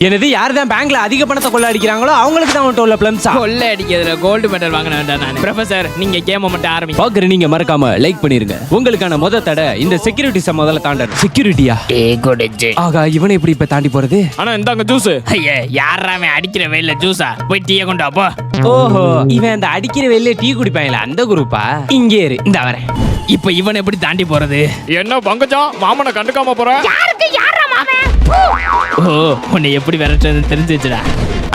எனது யார் தான் பேங்க்ல அதிக பணத்தை கொள்ள அடிக்கிறாங்களோ அவங்களுக்கு தான் உள்ள பிளம்ஸா கொள்ளை அடிக்கிறதுல கோல்டு மெடல் வாங்கின வேண்டாம் நான். ப்ரொஃபசர் நீங்க கேம மட்டும் ஆரம்பிங்க. பாக்குற நீங்க மறக்காம லைக் பண்ணிருங்க. உங்களுக்கான முத தடை இந்த செக்யூரிட்டிஸ முதல்ல தாண்டணும். செக்யூரிட்டியா? டீ குடிச்சு. ஆகா, இவனை எப்படி இப்ப தாண்டி போறது? ஆனா இந்தாங்க ஜூஸ். ஐயா யாராமே அடிக்கிற வெயில ஜூஸா? போய் டீயை கொண்டு வா போ. ஓஹோ, இவன் அந்த அடிக்கிற வெயில டீ குடிப்பாங்களா அந்த குரூப்பா? இங்கே இரு, இந்த வரேன். இப்ப இவன் எப்படி தாண்டி போறது? என்ன பங்கஜம் மாமனை கண்டுக்காம போற? யாருக்கு யாரா மாமன்? ஓ உன்னை எப்படி விரட்டுறதுன்னு தெரிஞ்சு வச்சுடா.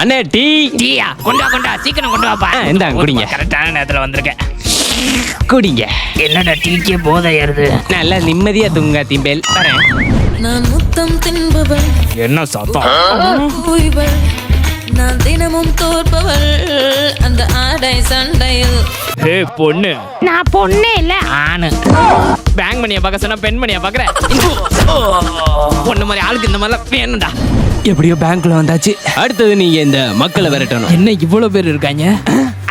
அண்ணே டீ. டீயா? கொண்டா சீக்கிரம் கொண்டு வாப்பா. இந்தாங்க குடிங்க. கரெக்டான நேரத்துல வந்திருக்கேன். குடிங்க. என்னடா டீக்கே போதை ஏறுது. நல்லா நிம்மதியா தூங்க திம்பேல். வரேன். நான் முத்தம் தின்பவள், என்ன சத்தம்? பூய்வள், நான் தினமும் தோற்பவள் அந்த ஆடை சண்டையில். ஹே பொண்ணு, நான் பொண்ணே இல்ல ஆணு. பேங்க் மணியை பார்க்க சொன்னா பெண் மணியை பார்க்குறேன். பொண்ணு மாதிரி ஆளுக்கு இந்த மாதிரிலாம் வேணும்டா. எப்படியோ பேங்க்ல வந்தாச்சு. அடுத்தது நீங்க இந்த மக்களை விரட்டணும். என்ன இவ்வளவு பேர் இருக்காங்க?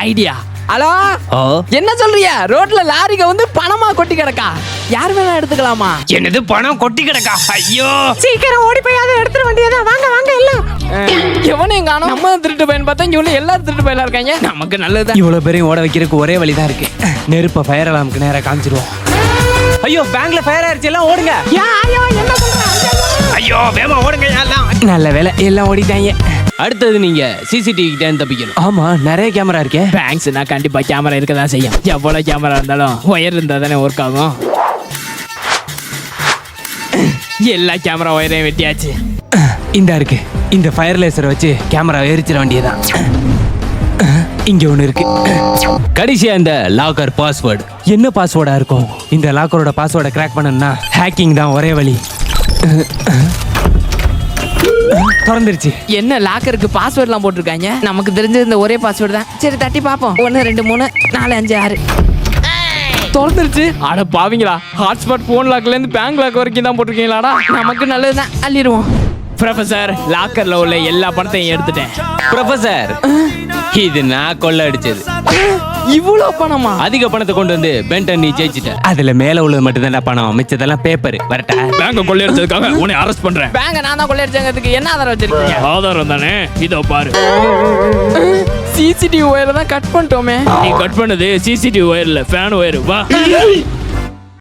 ஐடியா. ஹலோ, ஓ, என்ன சொல்றிய? ரோட்ல லாரிக வந்து பணமா கொட்டி கிடக்கா. யார் வேணா எடுத்துக்கலாமா? என்னது பணம் கொட்டி கிடக்கா? ஐயோ, சீக்கிரம் ஓடி போய் அதை எடுத்துட வேண்டியதா. வாங்க வாங்க எல்லாம். எவனையும் காணோம். நம்ம திருட்டு பையன் பார்த்தா இங்க உள்ள எல்லாரும் திருட்டு பையலா இருக்காங்க. நமக்கு நல்லதுதான். இவ்வளவு பேரையும் ஓட வைக்கிறதுக்கு ஒரே வழிதான் இருக்கு. நெருப்ப ஃபயர் அலாமுக்கு நேரா காமிச்சிருவோம். ஐயோ, பேங்க்ல ஃபயர் ஆயிருச்சு, எல்லாம் ஓடுங்க. ஐயோ என்ன சொல்ற? ஐயோ, வேமா ஓடுங்க எல்லாம். நல்ல வேலை, எல்லாம் ஓடிட்டாங்க. அடுத்தது நீங்க சிசிடிவி கிட்ட இருந்து தப்பிக்கணும். ஆமா, நிறைய கேமரா இருக்கே. பேங்க்ஸ்னா கண்டிப்பா கேமரா இருக்க தான் செய்யும். எவ்வளவு கேமரா இருந்தாலும் ஒயர் இருந்தா தானே ஒர்க் ஆகும். எல்லா கேமரா ஒயரையும் வெட்டியாச்சு. இந்த இருக்கு. இந்த ஃபயர் லேசரை வச்சு கேமரா எரிச்சிட வேண்டியதான். இங்க ஒண்ணு இருக்கு. கடைசியா இந்த லாக்கர் பாஸ்வேர்டு. என்ன பாஸ்வேர்டா இருக்கும்? இந்த லாக்கரோட பாஸ்வேர்டை கிராக் பண்ணணும்னா ஹேக்கிங் தான் ஒரே வழி. திறந்துருச்சு. என்ன லாக்கருக்கு பாஸ்வேர்ட்லாம் போட்டிருக்காங்க? நமக்கு தெரிஞ்ச இந்த ஒரே பாஸ்வேர்டு தான். சரி தட்டி பார்ப்போம். 1 2 3 4 5 6 திறந்துருச்சு. அட பாவீங்களா, ஹாட்ஸ்பாட் போன் லாக்ல இருந்து பேங்க் லாக் வரைக்கும் தான் போட்டிருக்கீங்களாடா? நமக்கு நல்லதுதான், அள்ளிடுவோம். ப்ரொஃபசர், லாக்கர்ல உள்ள எல்லா பணத்தையும் எடுத்துட்டேன். ப்ரொஃபசர், இது நான் கொள்ள அடிச்சது. இவ்வளோ பணமா? அதிக பணத்தை கொண்டு வந்து பென்டன் நீ ஜெயிச்சிட்ட. அதுல மேல உள்ளது மட்டும் தான் பணம், மிச்சதெல்லாம் பேப்பர். வரட்டா? பேங்க கொள்ளையடிச்சதுக்காக உன்னை அரெஸ்ட் பண்றேன். பேங்க நான் தான் கொள்ளையடிச்சதுக்கு என்ன ஆதாரம் வச்சிருக்கீங்க? ஆதாரம் தானே, இதோ பாரு. சிசிடிவி ஒயரை தான் கட் பண்ணிட்டோமே. நீ கட் பண்ணது சிசிடிவி ஒயர்ல ஃபேன் ஒயர். வா.